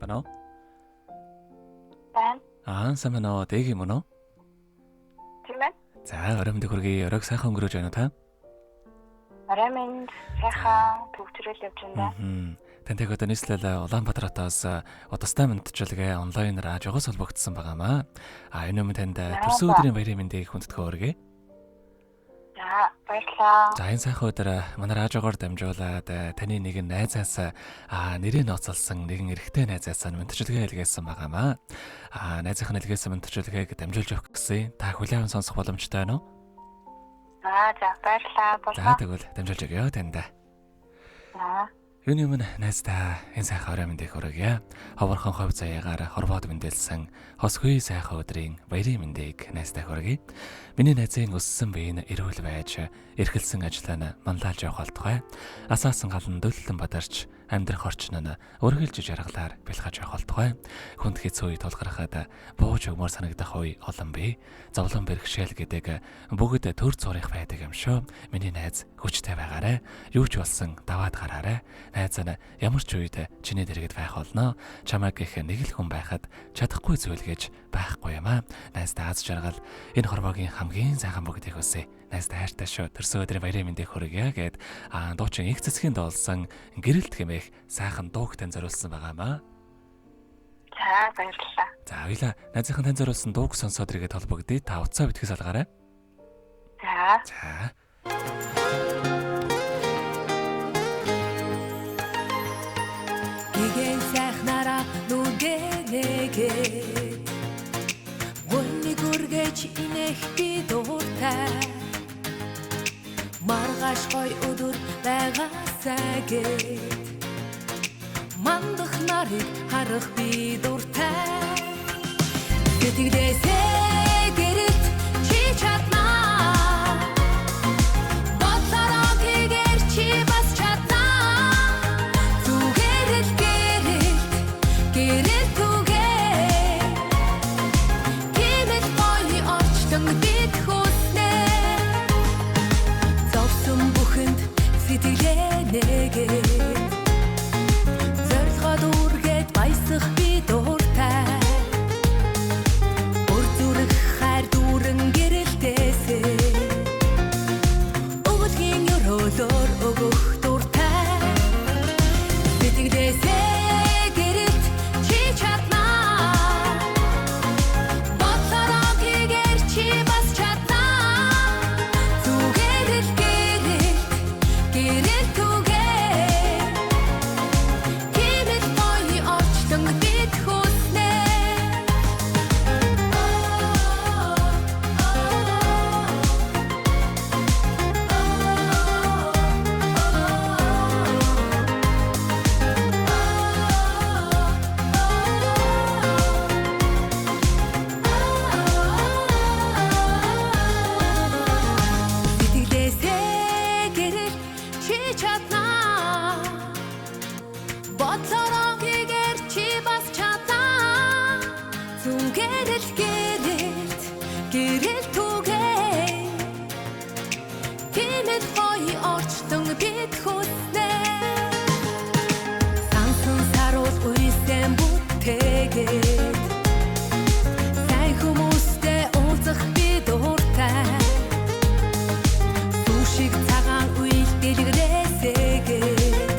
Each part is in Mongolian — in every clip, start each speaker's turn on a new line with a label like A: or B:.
A: Байна уу?
B: Байна.
A: Сайн байна уу? Дэг юм уу?
B: Тийм байна.
A: За, орой мэнд хүргэе. Оройг сайхан өнгөрөөж байна уу та?
B: Орой минь сайхан төвчрөл явж байна.
A: Тантай одоо нийслэл Улаанбаатараас удастай мэдчилгээ онлайнаар ажигоос холбогдсон байгаамаа. Энэ өмнө танд төрсөн өдрийн баярын мэндийг хүндэтгэн өргөе.
B: За, баярлалаа.
A: За, энэ сайхан өдөр манай радиогоор дамжуулаад таны нэгэн найзаас нэрийг ноцолсон нэгэн эрэгтэй найзаас мэдчилгээ илгээсэн байгаамаа. Найзынхаа илгээсэн мэдчилгээг дамжуулж өгөх гэсэн. Та хүлээвэн сонсох боломжтой байна уу?
B: За, баярлалаа.
A: За, тэгвэл дамжуулж өгье танд.
B: За.
A: Юуны өмнө найздаа энэ сайхан орой мэндийг хүргье. Ховорхон хов заяагаар хорвоод мэндэлсэн хосгүй сайхан өдрийн баярын мэндийг найздаа хүргье. Миний найзын өссөн биеийн эрүүл байж, эрхэлсэн ажлаа нь манлайлж явах болтугай. Асаасан галан дөлөлтөн бадарч, амьдрах орчин нь өргөлж жаргалаар бэлхаж явах болтугай. Хүнд хэцүү үе тулгархад бууж өгмөр санагдах үе олон бий. Зовлон бэрхшээл гэдэг бүгд төр зурих байдаг юм шүү. Миний найз хүчтэй байгаарай. Юу ч болсон даваад гараарай. Найз нь ямар ч үед чиний дэргэд байх болно. Чамайг гэх нэг л хүн байхад чадахгүй зүйл гэж байхгүй юм аа. Найздаа аз жаргал энэ хорвогийн хамгийн сайхан бүгдийг хүсье. Найздаа хайртай шүү. Төрсөн өдрийн баярын мэндийг хүргье гэд дуучин их цэцгийн доолсон гэрэлт хэмээх сайхан дууг тань зориулсан байгаамаа.
B: За, баярлалаа.
A: За, хоёлаа найзынхан тань зориулсан дууг сонсоод иргэд холбогдъё. Та утсаа битгий салгаарай.
B: За.
C: Гэгэн сайхнараа нүгэнэгээ Гүнний гүргэж инэх би дууртай Маргааш гой өдөр байгаасаа гээд Мандах нарыг харах би дуртай Гэтэгдээсээ гэрэлт чи чаднаа Бодлороо хийгээр чи бас чаднаа Зүгээрэл гэрэлт түгээ Гэмэл гоё орчтон бид хүснэ Зовсон бүхэнд сэтгэлээ нэгээд Зорилгоо дүүргээд баясах би дуртай Бүр зүрх хайр дүүрэн гэрэлтээсээ Өвөлгийн өрөөлөөр өгөх дуртай Сэтгэлээсээ гэрэлт чи чаднаа Бодлороо хийгээр чи бас чаднаа Зүгээрэл гэрэлт түгээ Гэмэл гоё орчтон бид хүснэ Сэтгэлээсээ гэрэл чи чаднаа Бодлороо хийгээр чи бас чаднаа Зүгээрэл гэрэлт түгээ Гэмэл гоё орчтон бид хүснэ Сансан саруул үйсэн бүтээгээд Сайн хүмүүстэй уулзах би дуртай Сүшиг цагаан үйл дэлгэрээсээгээд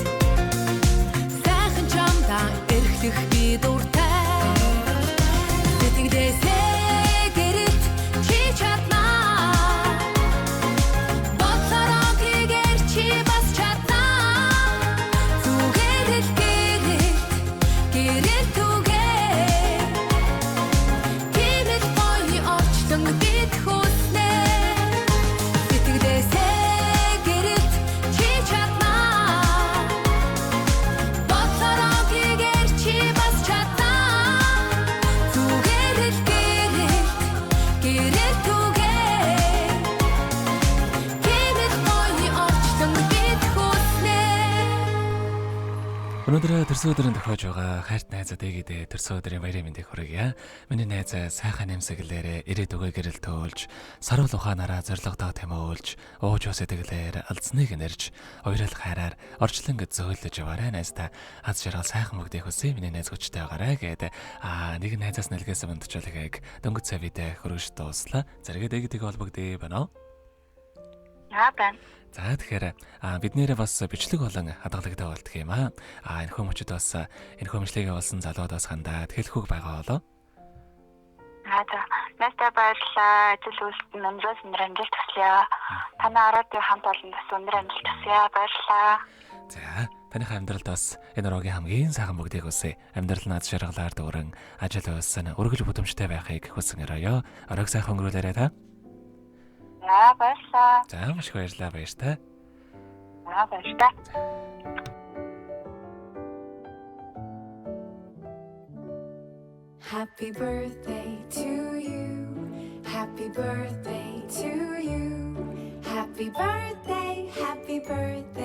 C: Сайхан чамдаа эрхлэх би дуртай Сэтгэлээсээ гэрэлт чи чаднаа Бодлороо хийгээр чи бас чаднаа
A: Өнөөдөр төрсөн өдрийн тохиож байгаа хайрт найзад ээгээд төрсөн өдрийн баярын мэндийг хүргье. Миний найз сайхан нэмсэглээрээ ирээд өгөө гэрэл төөлж, саруул ухаанаараа зоригтой тэмүүлж, ууж ус эдэглээр алдсныг нэрж, хоёрол хайраар орчлон зөөлөж яваарай найздаа. Аз жаргал сайхан мөгдөх хүсье миний найз хүчтэй байгаарай гэдэг. Нэг найзаас нэлгээсэн бандчлалыг дөнгөж цавидэ хөргөж дууслаа. Зэрэгэд ээгэдэг холбогдъё байна уу?
B: Байна.
A: За тэгэхээр бид нэрээ бас бичлэг болон хадгалагтай болдго юм аа. Энэхүү мөчөд бас энэхүү мэдлэгээ болсон залуудаас хандаад хэлэхүүг байгаа болоо.
B: За. Настя баярлалаа. Ажил үйлс өнөөс өндөр амжилт хүсье. Танай радио хамт олон бас өндөр амжилт хүсье. Баярлалаа.
A: За, таныхаа амьдралд бас энэ рогийн хамгийн сайхан бүгдийг хүсье. Амьдрал над шаргалаар дүүрэн ажил үйлсэн өргөл бүдэмжтэй байхыг хүсэн өрөөё. Оройг сайхан өнгөрүүлээрэй та.
B: Баярлалаа.
A: За, маш их баярлалаа баяртай.
B: Баярлалаа.
C: Happy birthday to you. Happy birthday to you. Happy birthday, happy birthday.